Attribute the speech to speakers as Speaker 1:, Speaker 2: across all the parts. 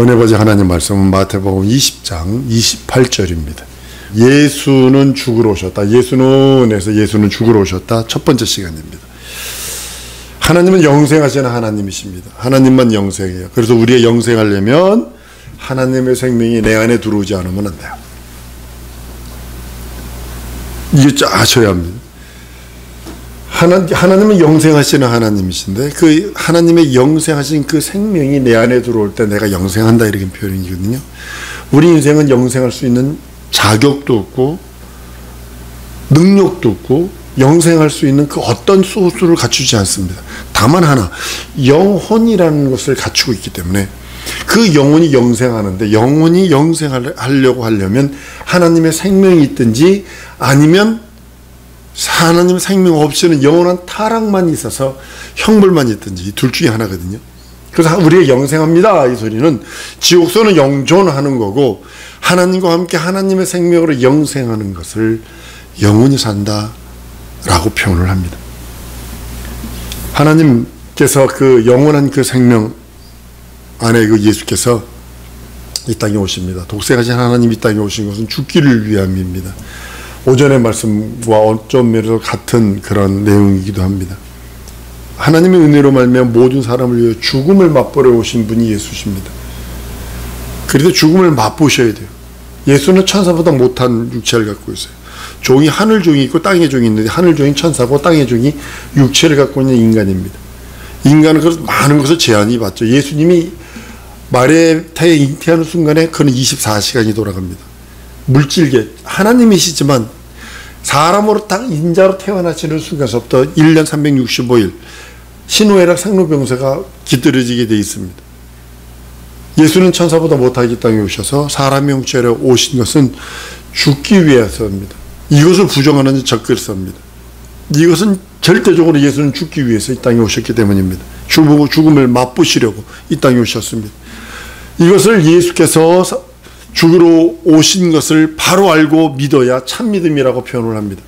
Speaker 1: 은혜버지 하나님 말씀은 마태복음 20장 28절입니다. 예수는 죽으러 오셨다. 예수는 죽으러 오셨다. 첫 번째 시간입니다. 하나님은 영생하시는 하나님이십니다. 하나님만 영생해요. 그래서 우리가 영생하려면 하나님의 생명이 내 안에 들어오지 않으면 안 돼요. 이거 아셔야 합니다. 하나님은 영생하시는 하나님이신데 그 하나님의 영생하신 그 생명이 내 안에 들어올 때 내가 영생한다 이렇게 표현이거든요. 우리 인생은 영생할 수 있는 자격도 없고 능력도 없고 영생할 수 있는 그 어떤 소스를 갖추지 않습니다. 다만 하나, 영혼이라는 것을 갖추고 있기 때문에 그 영혼이 영생하는데, 영혼이 영생하려고 하려면 하나님의 생명이 있든지 아니면 하나님의 생명 없이는 영원한 타락만 있어서 형벌만 있든지 이 둘 중에 하나거든요. 그래서 우리가 영생합니다 이 소리는 지옥선은 영존하는 거고, 하나님과 함께 하나님의 생명으로 영생하는 것을 영원히 산다 라고 표현을 합니다. 하나님께서 그 영원한 그 생명 안에 그 예수께서 이 땅에 오십니다. 독생하신 하나님 이 땅에 오신 것은 죽기를 위함입니다. 오전의 말씀과 어떤 면에서 같은 그런 내용이기도 합니다. 하나님의 은혜로 말미암아 모든 사람을 위해 죽음을 맛보러 오신 분이 예수십니다. 그래도 죽음을 맛보셔야 돼요. 예수는 천사보다 못한 육체를 갖고 있어요. 종이 하늘 종이 있고 땅의 종이 있는데 하늘 종이 천사고 땅의 종이 육체를 갖고 있는 인간입니다. 인간은 그래서 많은 것을 제한이 받죠. 예수님이 마리아의 태에 잉태하는 순간에 그는 24시간이 돌아갑니다. 물질계 하나님이시지만 사람으로 딱 인자로 태어나시는 순간서부터 1년 365일 신우회랑 생로병사가 깃들여지게 되어 있습니다. 예수는 천사보다 못하게 땅에 오셔서 사람의 형체로 오신 것은 죽기 위해서입니다. 이것을 부정하는 적글서입니다. 이것은 절대적으로 예수는 죽기 위해서 이 땅에 오셨기 때문입니다. 죽음을 맛보시려고 이 땅에 오셨습니다. 이것을 예수께서 죽으러 오신 것을 바로 알고 믿어야 참 믿음이라고 표현을 합니다.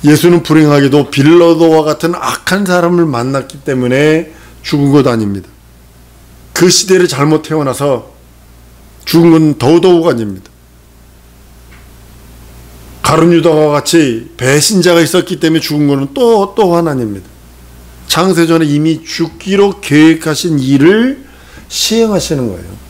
Speaker 1: 예수는 불행하게도 빌라도와 같은 악한 사람을 만났기 때문에 죽은 것 아닙니다. 그 시대를 잘못 태어나서 죽은 건 더더욱 아닙니다. 가룟 유다와 같이 배신자가 있었기 때문에 죽은 것은 또 하나님입니다. 창세전에 이미 죽기로 계획하신 일을 시행하시는 거예요.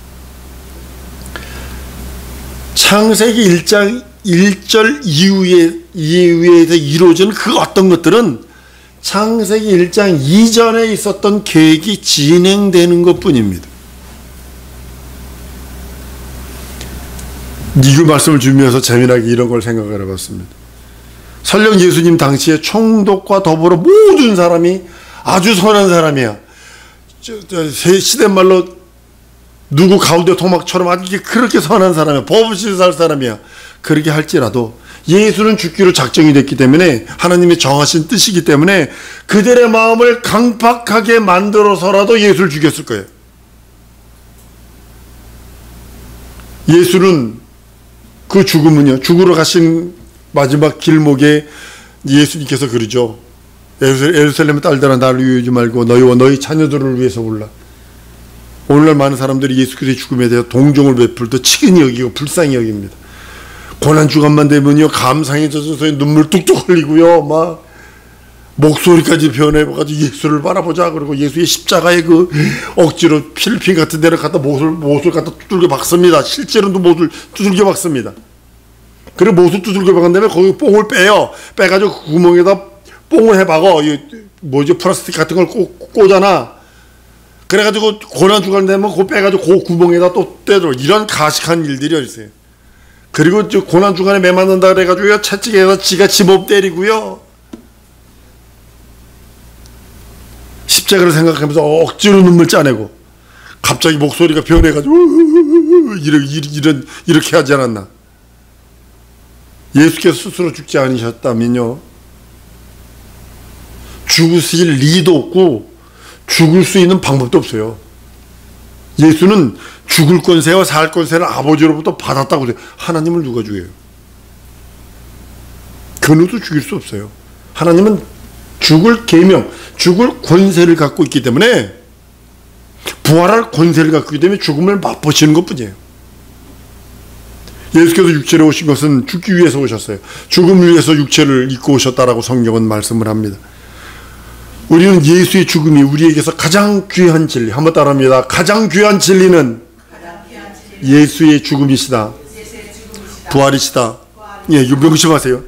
Speaker 1: 창세기 1장 1절 이후에 이루어진 그 어떤 것들은 창세기 1장 이전에 있었던 계획이 진행되는 것 뿐입니다. 이 말씀을 준비해서 재미나게 이런 걸 생각을 해봤습니다. 설령 예수님 당시에 총독과 더불어 모든 사람이 아주 선한 사람이야. 시대 말로 누구 가운데 토막처럼 아주 그렇게 선한 사람이야. 법 없이 살 사람이야. 그렇게 할지라도 예수는 죽기로 작정이 됐기 때문에 하나님의 정하신 뜻이기 때문에 그들의 마음을 강팍하게 만들어서라도 예수를 죽였을 거예요. 예수는 그 죽음은요, 죽으러 가신 마지막 길목에 예수님께서 그러죠. 예루살렘의 딸들아 나를 위하지 말고 너희와 너희 자녀들을 위해서 울라. 오늘날 많은 사람들이 예수 그리스도의 죽음에 대해 동정을 베풀도 치근히 여기고 불쌍히 여깁니다. 고난주간만 되면요 감상에 젖어서 눈물 뚝뚝 흘리고요 막 목소리까지 변해가지고 예수를 바라보자 그러고 예수의 십자가에 그 억지로 필리핀 같은 데를 갖다 못을 갖다 두들겨 박습니다. 실제로도 못을 두들겨 박습니다. 그리고 못을 두들겨 박은 다음에 거기 뽕을 빼요. 빼가지고 그 구멍에다 뽕을 해박어. 플라스틱 같은 걸 꽂아놔. 그래가지고 고난주간 되면 그거 빼가지고 그 구멍에다 또 떼들어. 이런 가식한 일들이 있어요. 그리고 고난주간에 매 맞는다 그래가지고 채찍에다 지가 집업 때리고요. 십자가를 생각하면서 억지로 눈물 짜내고 갑자기 목소리가 변해가지고 이렇게 하지 않았나. 예수께서 스스로 죽지 않으셨다면요 죽으실 리도 없고 죽을 수 있는 방법도 없어요. 예수는 죽을 권세와 살 권세를 아버지로부터 받았다고 해요. 하나님을 누가 죽여요? 그 누구도 죽일 수 없어요. 하나님은 죽을 계명, 죽을 권세를 갖고 있기 때문에 부활할 권세를 갖고 있기 때문에 죽음을 맛보시는 것뿐이에요. 예수께서 육체로 오신 것은 죽기 위해서 오셨어요. 죽음을 위해서 육체를 입고 오셨다라고 성경은 말씀을 합니다. 우리는 예수의 죽음이 우리에게서 가장 귀한 진리, 한번 따라합니다. 가장 귀한 진리는 예수의 죽음이시다. 부활이시다. 예, 이거 명심하세요.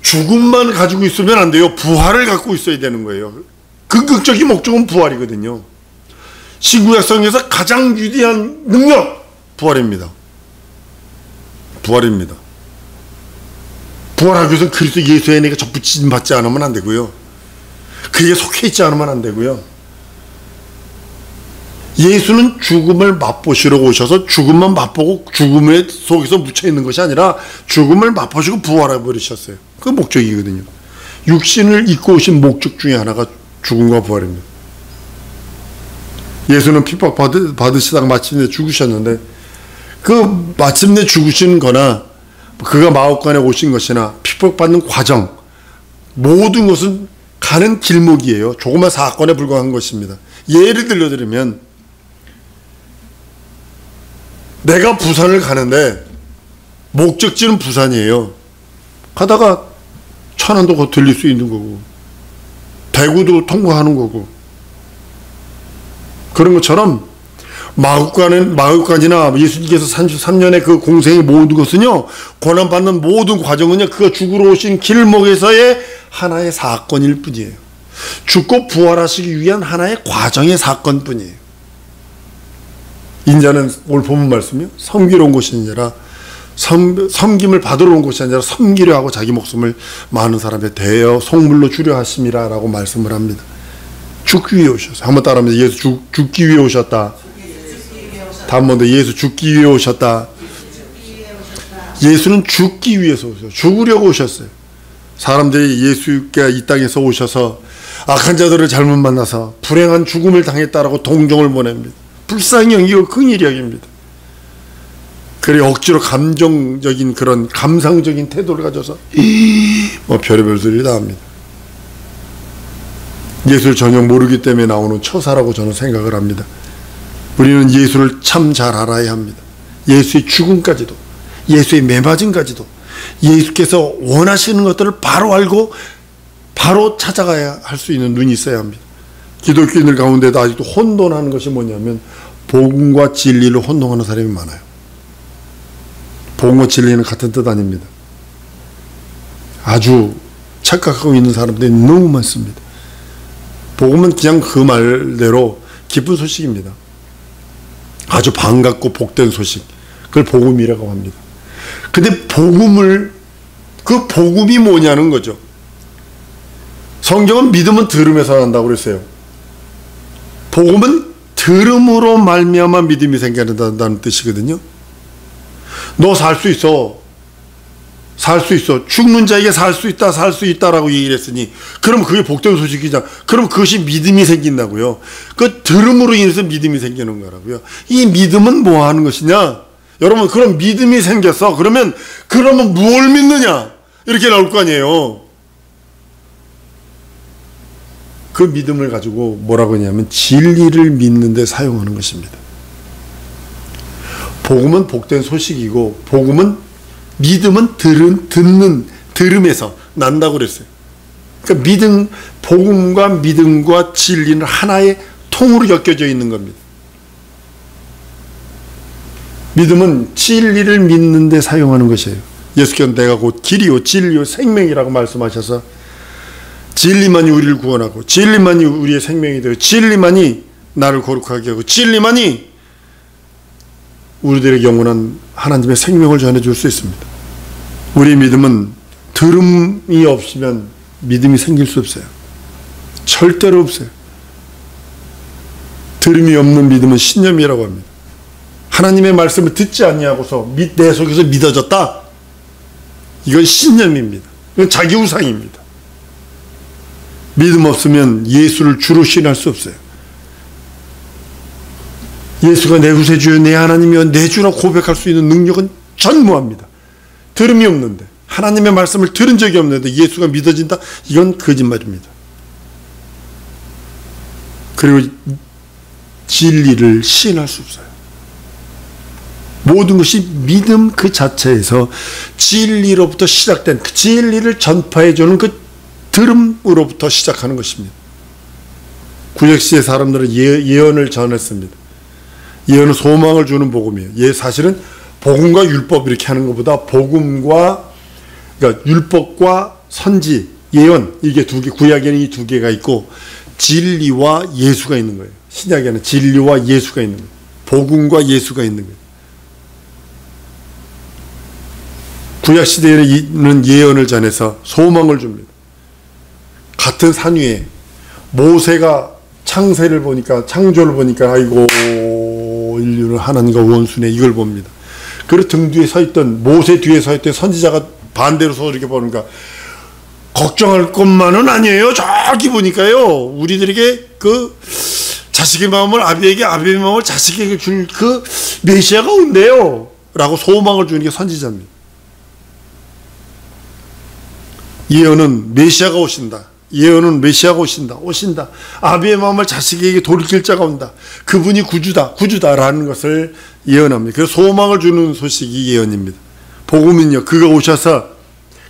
Speaker 1: 죽음만 가지고 있으면 안 돼요. 부활을 갖고 있어야 되는 거예요. 궁극적인 목적은 부활이거든요. 신구약성에서 가장 위대한 능력, 부활입니다. 부활입니다. 부활하기 위해서는 그리스도 예수의 내가 접붙임 받지 않으면 안 되고요. 그에 속해 있지 않으면 안 되고요. 예수는 죽음을 맛보시러 오셔서 죽음만 맛보고 죽음의 속에서 묻혀 있는 것이 아니라 죽음을 맛보시고 부활해 버리셨어요. 그 목적이거든요. 육신을 입고 오신 목적 중에 하나가 죽음과 부활입니다. 예수는 핍박 받으시다가 마침내 죽으셨는데 그 마침내 죽으신 거나 그가 마옥간에 오신 것이나 핍박받는 과정, 모든 것은 가는 길목이에요. 조그만 사건에 불과한 것입니다. 예를 들려드리면 내가 부산을 가는데 목적지는 부산이에요. 가다가 천안도 곧 들릴 수 있는 거고 대구도 통과하는 거고, 그런 것처럼 마국간이나 예수님께서 33년의 그 공생의 모든 것은요, 고난받는 모든 과정은요, 그가 죽으러 오신 길목에서의 하나의 사건일 뿐이에요. 죽고 부활하시기 위한 하나의 과정의 사건뿐이에요. 인자는 오늘 본문 말씀이요, 섬기러 온 것이 아니라 섬김을 받으러 온 것이 아니라 섬기려 하고 자기 목숨을 많은 사람에 대여 속물로 주려 하심이라 라고 말씀을 합니다. 죽기 위해 오셨어요. 한번 따라하면서 예수 죽기 위해 오셨다. 다음 번 더 예수 죽기 위해 오셨다. 예수는 죽기 위해서 오셨어요. 죽으려고 오셨어요. 사람들이 예수가 이 땅에서 오셔서 악한 자들을 잘못 만나서 불행한 죽음을 당했다라고 동정을 보냅니다. 불쌍히 여기고 긍휼히 여깁니다. 그래 억지로 감정적인 그런 감상적인 태도를 가져서 뭐 별의별 소리를 다 합니다. 예수를 전혀 모르기 때문에 나오는 처사라고 저는 생각을 합니다. 우리는 예수를 참 잘 알아야 합니다. 예수의 죽음까지도, 예수의 매맞음까지도, 예수께서 원하시는 것들을 바로 알고 바로 찾아가야 할 수 있는 눈이 있어야 합니다. 기독교인들 가운데도 아직도 혼돈하는 것이 뭐냐면 복음과 진리를 혼동하는 사람이 많아요. 복음과 진리는 같은 뜻 아닙니다. 아주 착각하고 있는 사람들이 너무 많습니다. 복음은 그냥 그 말대로 기쁜 소식입니다. 아주 반갑고 복된 소식, 그걸 복음이라고 합니다. 근데 그 복음이 뭐냐는 거죠. 성경은 믿음은 들음에서 난다고 그랬어요. 복음은 들음으로 말미암아 믿음이 생겨난다는 뜻이거든요. 너 살 수 있어. 살 수 있어. 죽는 자에게 살 수 있다, 살 수 있다라고 얘기를 했으니, 그럼 그게 복된 소식이잖아. 그럼 그것이 믿음이 생긴다고요. 그 들음으로 인해서 믿음이 생기는 거라고요. 이 믿음은 뭐 하는 것이냐? 여러분, 그럼 믿음이 생겼어. 그러면 뭘 믿느냐? 이렇게 나올 거 아니에요. 그 믿음을 가지고 뭐라고 하냐면 진리를 믿는 데 사용하는 것입니다. 복음은 복된 소식이고, 믿음은 들음에서 난다고 그랬어요. 그러니까 복음과 믿음과 진리는 하나의 통으로 엮여져 있는 겁니다. 믿음은 진리를 믿는 데 사용하는 것이에요. 예수께서 내가 곧 길이요 진리요 생명이라고 말씀하셔서 진리만이 우리를 구원하고, 진리만이 우리의 생명이 되고, 진리만이 나를 거룩하게 하고, 진리만이 우리들에게 영원한 하나님의 생명을 전해줄 수 있습니다. 우리의 믿음은 들음이 없으면 믿음이 생길 수 없어요. 절대로 없어요. 들음이 없는 믿음은 신념이라고 합니다. 하나님의 말씀을 듣지 아니하고서 내 속에서 믿어졌다. 이건 신념입니다. 이건 자기 우상입니다. 믿음 없으면 예수를 주로 신할 수 없어요. 예수가 내 구세주여 내 하나님이여 내 주라 고백할 수 있는 능력은 전무합니다. 들음이 없는데, 하나님의 말씀을 들은 적이 없는데 예수가 믿어진다? 이건 거짓말입니다. 그리고 진리를 시인할 수 없어요. 모든 것이 믿음 그 자체에서 진리로부터 시작된 그 진리를 전파해주는 그 들음으로부터 시작하는 것입니다. 구약시대 사람들은 예언을 전했습니다. 예언은 소망을 주는 복음이에요. 사실은 복음과 율법 이렇게 하는 것보다 복음과, 그러니까 율법과 선지, 예언, 이게 두 개, 구약에는 이 두 개가 있고 진리와 예수가 있는 거예요. 신약에는 진리와 예수가 있는 거예요. 복음과 예수가 있는 거예요. 구약시대에는 예언을 전해서 소망을 줍니다. 같은 산 위에 모세가 창세를 보니까, 창조를 보니까 아이고 인류를 하나님과 원수네 이걸 봅니다. 그리고 등 뒤에 서 있던, 모세 뒤에 서 있던 선지자가 반대로 서 이렇게 보니까 걱정할 것만은 아니에요. 저기 보니까요, 우리들에게 그 자식의 마음을 아비에게, 아비의 마음을 자식에게 줄 그 메시아가 온대요 라고 소망을 주는 게 선지자입니다. 예언은 메시아가 오신다. 예언은 메시아가 오신다. 아비의 마음을 자식에게 돌이킬 자가 온다. 그분이 구주다라는 것을 예언합니다. 그래서 소망을 주는 소식이 예언입니다. 복음은요, 그가 오셔서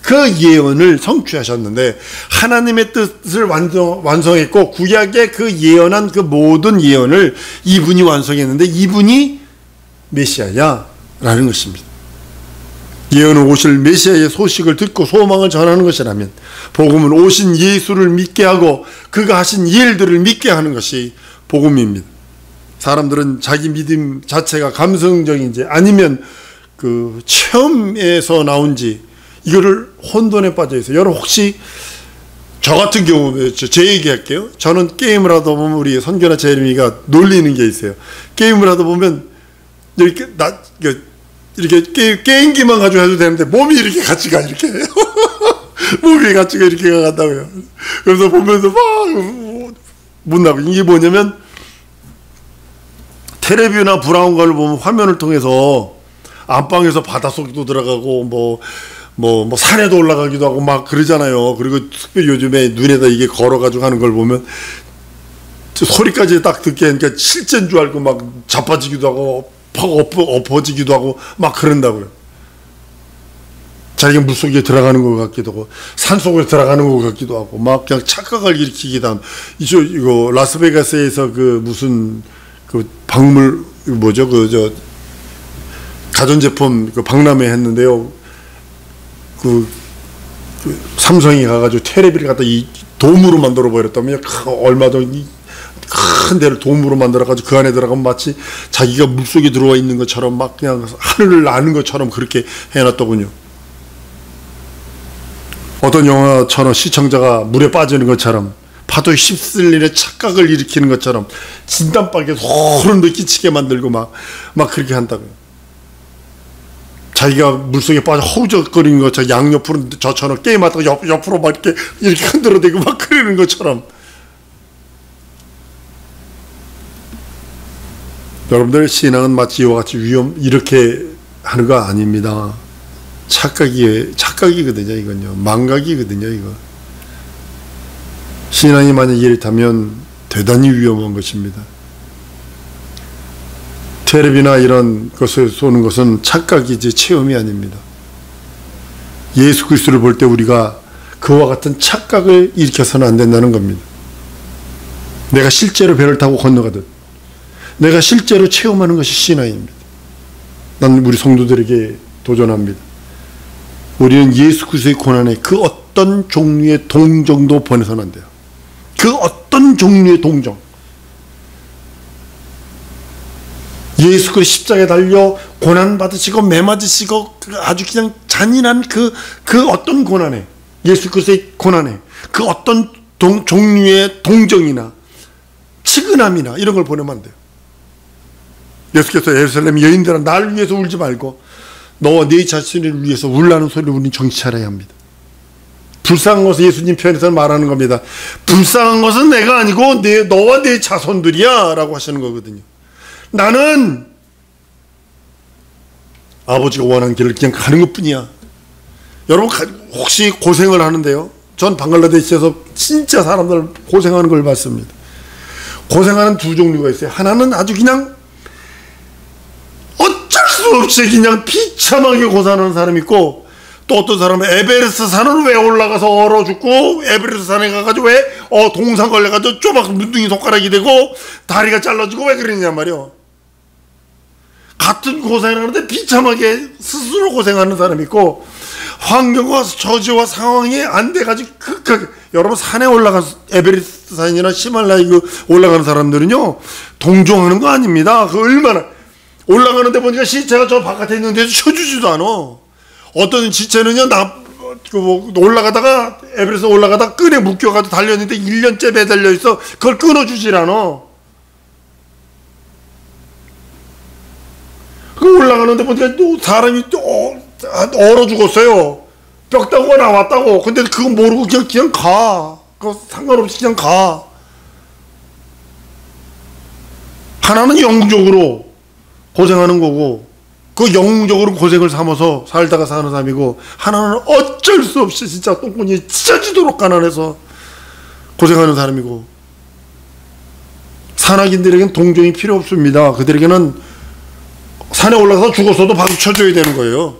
Speaker 1: 그 예언을 성취하셨는데 하나님의 뜻을 완성했고 구약의 그 예언한 그 모든 예언을 이분이 완성했는데 이분이 메시아야라는 것입니다. 예언은 오실 메시아의 소식을 듣고 소망을 전하는 것이라면 복음은 오신 예수를 믿게 하고 그가 하신 일들을 믿게 하는 것이 복음입니다. 사람들은 자기 믿음 자체가 감성적인지 아니면 그 체험에서 나온지 이거를 혼돈에 빠져 있어요. 여러분 혹시 저 같은 경우 제 얘기할게요. 저는 게임을 하다 보면 우리 선교나 재림이가 놀리는 게 있어요. 게임을 하다 보면 이렇게 게임기만 가지고 해도 되는데 몸이 이렇게 같이 가 이렇게 몸이 같이 가 이렇게 간다고요. 그래서 보면서 막 못 나고 이게 뭐냐면 텔레비나 브라운관을 보면 화면을 통해서 안방에서 바닷속도 들어가고 뭐 산에도 올라가기도 하고 막 그러잖아요. 그리고 특별히 요즘에 눈에다 이게 걸어가지고 하는 걸 보면 소리까지 딱 듣게 하니까 실제인 줄 알고 막 자빠지기도 하고 팍 엎어지기도 하고 막 그런다고요. 자기가 물속에 들어가는 것 같기도 하고 산속에 들어가는 것 같기도 하고 막 그냥 착각을 일으키기도 하고 이거 라스베가스에서 그 무슨 그 박물 뭐죠 그 가전제품 그 박람회 했는데요. 그 삼성이 가가지고 테레비를 갖다 이 돔으로 만들어 버렸다면 얼마도 큰 데를 돔으로 만들어가지고 그 안에 들어가면 마치 자기가 물속에 들어와 있는 것처럼 막 그냥 하늘을 나는 것처럼 그렇게 해놨더군요. 어떤 영화처럼 시청자가 물에 빠지는 것처럼 파도에 휩쓸리는 착각을 일으키는 것처럼 진단박에 소름도 끼치게 만들고 막 그렇게 한다고요. 자기가 물속에 빠져 허우적거리는 것처럼 양옆으로 저처럼 게임하다가 옆으로 막 이렇게 흔들어대고 막 그러는 것처럼 여러분들 신앙은 마치 이와 같이 이렇게 하는 거 아닙니다. 착각이거든요. 이건요. 망각이거든요. 이거. 신앙이 만약 이렇다면 대단히 위험한 것입니다. 텔레비나 이런 것을 쏘는 것은 착각이지 체험이 아닙니다. 예수 그리스도를 볼 때 우리가 그와 같은 착각을 일으켜서는 안 된다는 겁니다. 내가 실제로 배를 타고 건너가듯 내가 실제로 체험하는 것이 신앙입니다. 난 우리 성도들에게 도전합니다. 우리는 예수 그리스도의 고난에 그 어떤 종류의 동정도 보내서는 안 돼요. 그 어떤 종류의 동정. 예수 그리스도 십자가에 달려 고난 받으시고 매 맞으시고 아주 그냥 잔인한 그 어떤 고난에, 예수 그리스도의 고난에 그 어떤 종류의 동정이나 치근함이나 이런 걸 보내면 안 돼요. 예수께서 예루살렘 여인들아 날 위해서 울지 말고 너와 네 자신을 위해서 울라는 소리를 우리는 정신 차려야 합니다. 불쌍한 것은 예수님 편에서 말하는 겁니다. 불쌍한 것은 내가 아니고 너와 네 자손들이야 라고 하시는 거거든요. 나는 아버지가 원하는 길을 그냥 가는 것뿐이야. 여러분 혹시 고생을 하는데요. 전 방글라데시에서 진짜 사람들 고생하는 걸 봤습니다. 고생하는 두 종류가 있어요. 하나는 아주 그냥 어쩔 수 없이 그냥 비참하게 고생하는 사람이 있고, 또 어떤 사람은 에베레스트 산을 왜 올라가서 얼어 죽고, 에베레스트 산에 가가지고 왜 동상 걸려가지고 쪼박 눈둥이 손가락이 되고 다리가 잘라지고 왜 그러냐 말이요. 같은 고생을 하는데 비참하게 스스로 고생하는 사람이 있고, 환경과 처지와 상황이 안 돼가지고 극하게. 여러분, 산에 올라가, 에베레스트 산이나 히말라야 올라가는 사람들은요 동정하는 거 아닙니다. 그 얼마나 올라가는데 보니까 시체가 저 바깥에 있는데도 쳐주지도 않아. 어떤 지체는요, 올라가다가, 에베레스트 올라가다가 끈에 묶여가지고 달렸는데 1년째 매달려 있어. 그걸 끊어주질 않아. 그 올라가는데 보니까 또 사람이 얼어 죽었어요. 뼈다구가 나왔다고. 근데 그거 모르고 그냥 가. 그거 상관없이 그냥 가. 하나는 영적으로 고생하는 거고, 그 영적으로 고생을 삼아서 살다가 사는 사람이고, 하나는 어쩔 수 없이 진짜 똥꾼이 찢어지도록 가난해서 고생하는 사람이고, 산악인들에게는 동정이 필요 없습니다. 그들에게는 산에 올라가서 죽었어도 박수 쳐줘야 되는 거예요.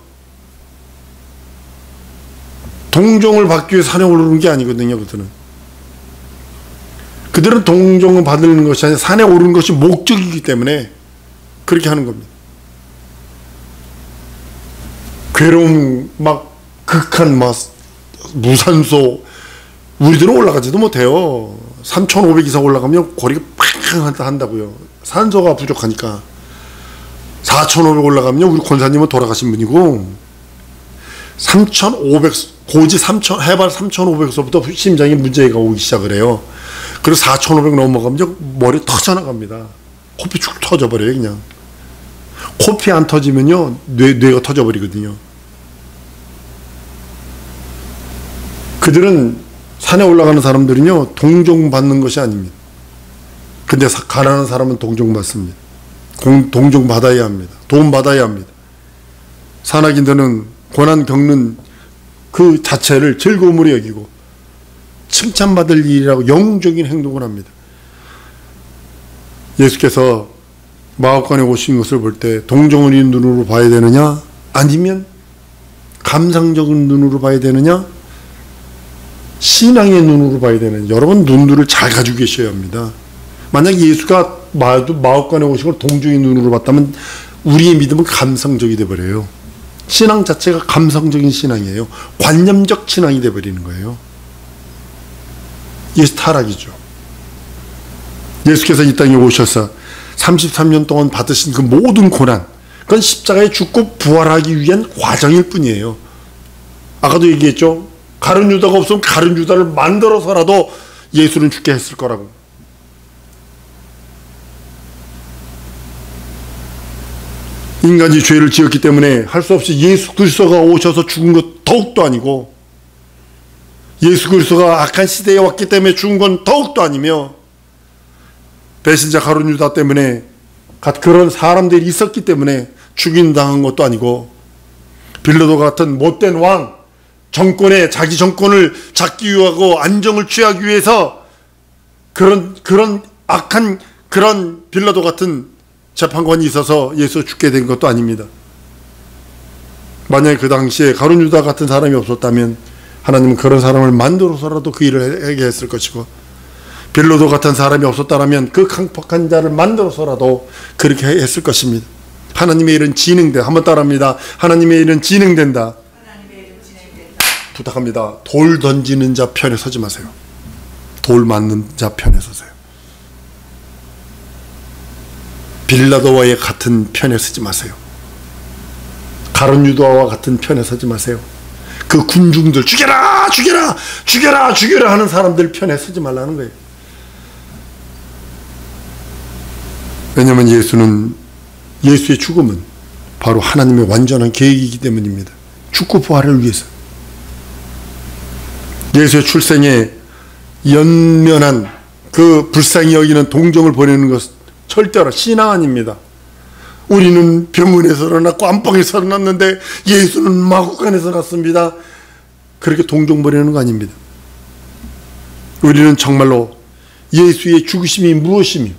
Speaker 1: 동정을 받기 위해 산에 오르는 게 아니거든요. 그들은 동정을 받는 것이 아니라 산에 오르는 것이 목적이기 때문에 그렇게 하는 겁니다. 괴로움, 극한 무산소, 우리들은 올라가지도 못해요. 3,500 이상 올라가면 고리가 팡 한다고요. 산소가 부족하니까. 4,500 올라가면 우리 권사님은 돌아가신 분이고, 3,500 고지 해발 3,500에서부터 심장에 문제가 오기 시작을 해요. 그래서 4,500 넘어가면 머리 터져나갑니다. 코피 축 터져버려요. 그냥 코피 안 터지면요 뇌가 터져버리거든요. 그들은, 산에 올라가는 사람들은요 동정받는 것이 아닙니다. 근데 가난한 사람은 동정받습니다. 동정받아야 합니다. 도움받아야 합니다. 산악인들은 고난 겪는 그 자체를 즐거움으로 여기고 칭찬받을 일이라고 영적인 행동을 합니다. 예수께서 마옥간에 오신 것을 볼 때 동정의 눈으로 봐야 되느냐, 아니면 감상적인 눈으로 봐야 되느냐, 신앙의 눈으로 봐야 되느냐. 여러분, 눈들을 잘 가지고 계셔야 합니다. 만약 예수가 마옥간에 오신 걸 동정의 눈으로 봤다면 우리의 믿음은 감성적이 되어버려요. 신앙 자체가 감성적인 신앙이에요. 관념적 신앙이 되어버리는 거예요. 예수 타락이죠. 예수께서 이 땅에 오셔서 33년 동안 받으신 그 모든 고난, 그건 십자가에 죽고 부활하기 위한 과정일 뿐이에요. 아까도 얘기했죠. 가룟 유다가 없으면 가룟 유다를 만들어서라도 예수는 죽게 했을 거라고. 인간이 죄를 지었기 때문에 할 수 없이 예수 그리스도가 오셔서 죽은 것 더욱도 아니고, 예수 그리스도가 악한 시대에 왔기 때문에 죽은 건 더욱도 아니며, 배신자 가룟 유다 때문에 그런 사람들이 있었기 때문에 죽임당한 것도 아니고, 빌라도 같은 못된 왕, 자기 정권을 잡기 위하고 안정을 취하기 위해서 그런 악한 그런 빌라도 같은 재판관이 있어서 예수 죽게 된 것도 아닙니다. 만약에 그 당시에 가룟 유다 같은 사람이 없었다면 하나님은 그런 사람을 만들어서라도 그 일을 하게 했을 것이고, 빌라도 같은 사람이 없었다면 그 강팍한 자를 만들어서라도 그렇게 했을 것입니다. 하나님의 일은 진행된다. 한번 따라합니다. 하나님의 일은 진행된다. 부탁합니다. 돌 던지는 자 편에 서지 마세요. 돌 맞는 자 편에 서세요. 빌라도와의 같은 편에 서지 마세요. 가룟 유다와 같은 편에 서지 마세요. 그 군중들 죽여라 죽여라 죽여라 죽여라 하는 사람들 편에 서지 말라는 거예요. 왜냐하면 예수의 죽음은 바로 하나님의 완전한 계획이기 때문입니다. 죽고 부활을 위해서. 예수의 출생에 연면한 그 불쌍히 여기는 동정을 보내는 것은 절대로 신앙 아닙니다. 우리는 병원에서 났고 안방에서 났는데 예수는 마구간에서 났습니다. 그렇게 동정 보내는 거 아닙니다. 우리는 정말로 예수의 죽으심이 무엇이며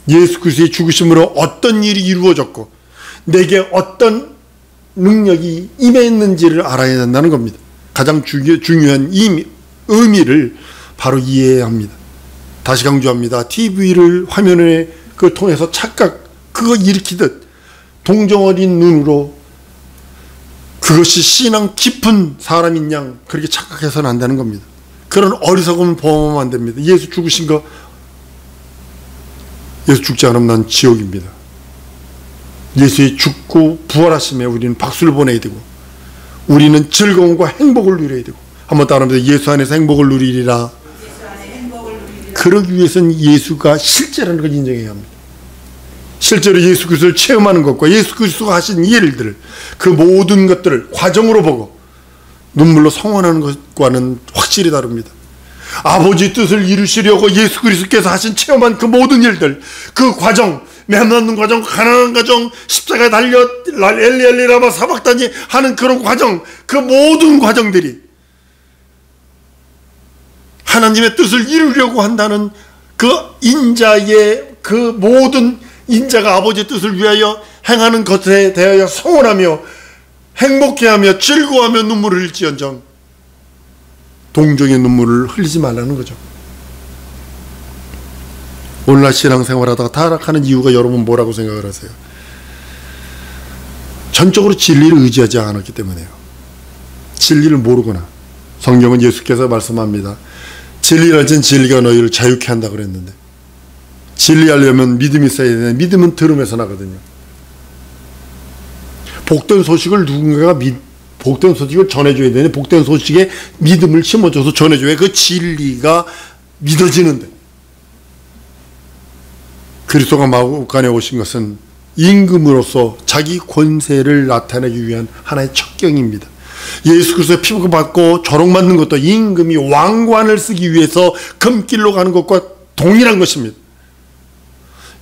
Speaker 1: 예수 그리스도의 죽으심으로 어떤 일이 이루어졌고 내게 어떤 능력이 임했는지를 알아야 된다는 겁니다. 가장 중요한 의미를 바로 이해해야 합니다. 다시 강조합니다. TV를 화면에 통해서 착각 그거 일으키듯 동정어린 눈으로 그것이 신앙 깊은 사람인 양 그렇게 착각해서는 안 되는 겁니다. 그런 어리석음을 범하면 안 됩니다. 예수 죽으신 거 예수 죽지 않으면 난 지옥입니다. 예수의 죽고 부활하심에 우리는 박수를 보내야 되고 우리는 즐거움과 행복을 누려야 되고 한번 따라합니다. 예수 안에서 행복을 누리리라. 그러기 위해서는 예수가 실제라는 걸 인정해야 합니다. 실제로 예수 그리스도를 체험하는 것과 예수 그리스도가 하신 일들 그 모든 것들을 과정으로 보고 눈물로 성원하는 것과는 확실히 다릅니다. 아버지 뜻을 이루시려고 예수 그리스도께서 하신 체험한 그 모든 일들 그 과정 맴나는 과정 가난한 과정 십자가에 달려 엘리엘리라마 사박다니 하는 그런 과정 그 모든 과정들이 하나님의 뜻을 이루려고 한다는 그 인자의 그 모든 인자가 아버지의 뜻을 위하여 행하는 것에 대하여 성원하며 행복해하며 즐거워하며 눈물을 흘릴지언정 동정의 눈물을 흘리지 말라는 거죠. 오늘날 신앙생활하다가 타락하는 이유가 여러분 뭐라고 생각을 하세요? 전적으로 진리를 의지하지 않았기 때문에요. 진리를 모르거나 성경은 예수께서 말씀합니다. 진리라진 진리가 너희를 자유케 한다 그랬는데 진리하려면 믿음이 있어야 되는데 믿음은 들음에서 나거든요. 복된 소식을 누군가가 복된 소식을 전해줘야 되는데 복된 소식에 믿음을 심어줘서 전해줘야 그 진리가 믿어지는데 그리스도가 마구간에 오신 것은 임금으로서 자기 권세를 나타내기 위한 하나의 척경입니다. 예수 그리스도의 피부가 받고 조롱받는 것도 임금이 왕관을 쓰기 위해서 금길로 가는 것과 동일한 것입니다.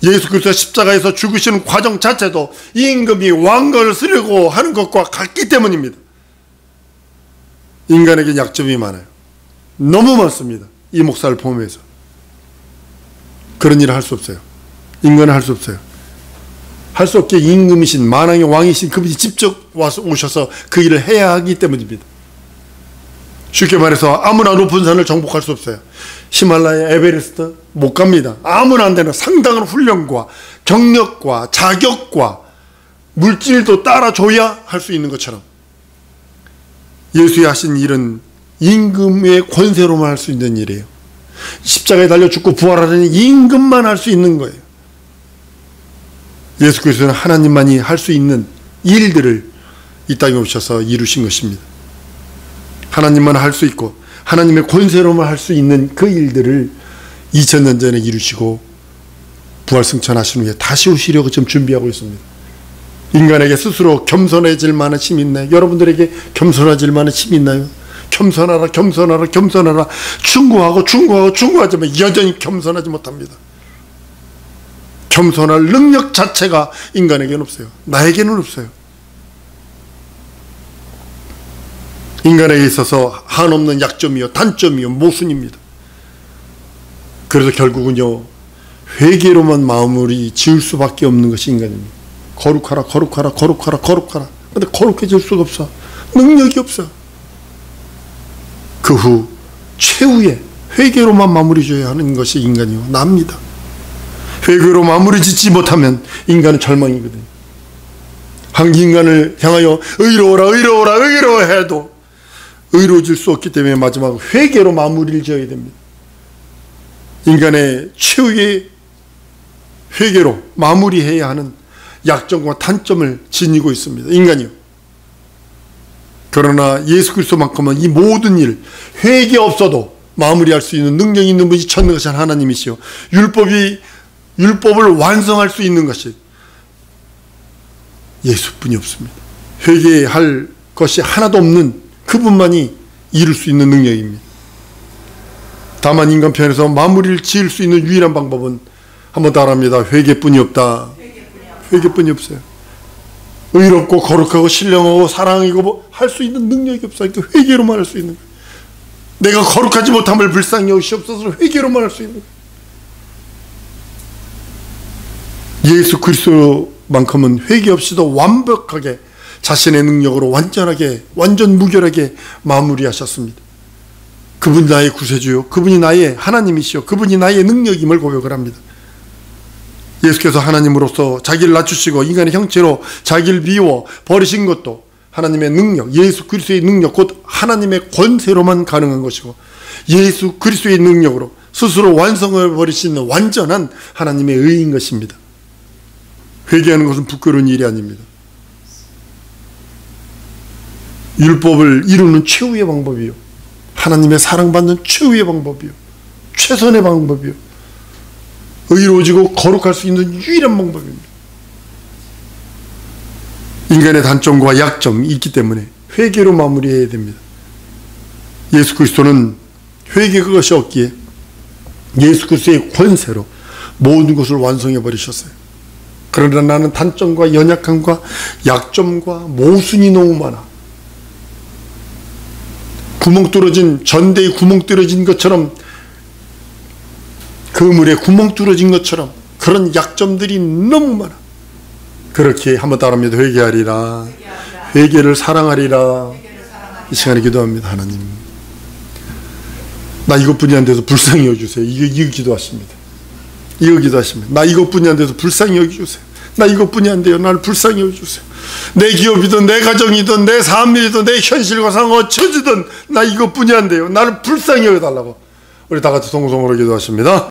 Speaker 1: 예수 그리스도 십자가에서 죽으시는 과정 자체도 임금이 왕관을 쓰려고 하는 것과 같기 때문입니다. 인간에게 약점이 많아요. 너무 많습니다. 이 목사를 포함해서. 그런 일을 할 수 없어요. 인간은 할 수 없어요. 할 수 없게 임금이신 만왕의 왕이신 그분이 직접 와서 오셔서 그 일을 해야 하기 때문입니다. 쉽게 말해서 아무나 높은 산을 정복할 수 없어요. 히말라야 에베레스트 못 갑니다. 아무나 안 되는 상당한 훈련과 경력과 자격과 물질도 따라줘야 할 수 있는 것처럼 예수의 하신 일은 임금의 권세로만 할 수 있는 일이에요. 십자가에 달려 죽고 부활하는 임금만 할 수 있는 거예요. 예수 그리스도는 하나님만이 할 수 있는 일들을 이 땅에 오셔서 이루신 것입니다. 하나님만 할 수 있고 하나님의 권세로만 할 수 있는 그 일들을 2000년 전에 이루시고 부활승천하신 후에 다시 오시려고 지금 준비하고 있습니다. 인간에게 스스로 겸손해질 만한 힘이 있나요? 여러분들에게 겸손해질 만한 힘이 있나요? 겸손하라 겸손하라 겸손하라 충고하지만 여전히 겸손하지 못합니다. 겸손할 능력 자체가 인간에게는 없어요. 나에게는 없어요. 인간에게 있어서 한없는 약점이요 단점이요 모순입니다. 그래서 결국은요 회개로만 마무리 지을 수밖에 없는 것이 인간입니다. 거룩하라 거룩하라 거룩하라 거룩하라. 근데 거룩해질 수가 없어. 능력이 없어. 그 후 최후의 회개로만 마무리 줘야 하는 것이 인간이요 납니다. 회개로 마무리 짓지 못하면 인간은 절망이거든요. 한 인간을 향하여 의로워라 의로워라 의로워 해도 의로워질 수 없기 때문에 마지막 회개로 마무리를 지어야 됩니다. 인간의 최후의 회개로 마무리해야 하는 약점과 단점을 지니고 있습니다. 인간이요. 그러나 예수 그리스도만큼은 이 모든 일 회개 없어도 마무리할 수 있는 능력이 있는 분이 전능하신 하나님이시요 율법을 완성할 수 있는 것이 예수뿐이 없습니다. 회개할 것이 하나도 없는 그분만이 이룰 수 있는 능력입니다. 다만 인간 편에서 마무리를 지을 수 있는 유일한 방법은 한번 따라합니다. 회개뿐이 없다. 회개뿐이 없어요. 의롭고 거룩하고 신령하고 사랑이고 할 수 있는 능력이 없어요. 그러니까 회개로만 할 수 있는 거예요. 내가 거룩하지 못함을 불쌍히 여기시옵소서 회개로만 할 수 있는 거예요. 예수 그리스도만큼은 회개 없이도 완벽하게 자신의 능력으로 완전하게 완전 무결하게 마무리하셨습니다. 그분이 나의 구세주요, 그분이 나의 하나님이시요, 그분이 나의 능력임을 고백을 합니다. 예수께서 하나님으로서 자기를 낮추시고 인간의 형체로 자기를 비워 버리신 것도 하나님의 능력, 예수 그리스도의 능력, 곧 하나님의 권세로만 가능한 것이고, 예수 그리스도의 능력으로 스스로 완성을 버리시는 완전한 하나님의 의인 것입니다. 회개하는 것은 부끄러운 일이 아닙니다. 율법을 이루는 최후의 방법이요, 하나님의 사랑받는 최후의 방법이요, 최선의 방법이요, 의로워지고 거룩할 수 있는 유일한 방법입니다. 인간의 단점과 약점이 있기 때문에 회개로 마무리해야 됩니다. 예수 그리스도는 회개 그것이 없기에 예수 그리스도의 권세로 모든 것을 완성해 버리셨어요. 그러나 나는 단점과 연약함과 약점과 모순이 너무 많아. 구멍 뚫어진, 전대에 구멍 뚫어진 것처럼, 그물에 구멍 뚫어진 것처럼 그런 약점들이 너무 많아. 그렇게 한번 따라합니다. 회개하리라. 회개를 사랑하리라. 이 시간에 기도합니다. 하나님, 나 이것뿐이 안 돼서 불쌍히 여겨주세요. 이거 기도하십니다. 이거 기도하십니다. 나 이것뿐이 안 돼서 불쌍히 여겨주세요. 나 이것뿐이 안 돼요. 나를 불쌍히 여겨주세요. 내 기업이든 내 가정이든 내 삶이든 내 현실과 상관없이든 나 이것뿐이 안 돼요. 나를 불쌍히 여겨달라고 우리 다 같이 동성으로 기도하십니다.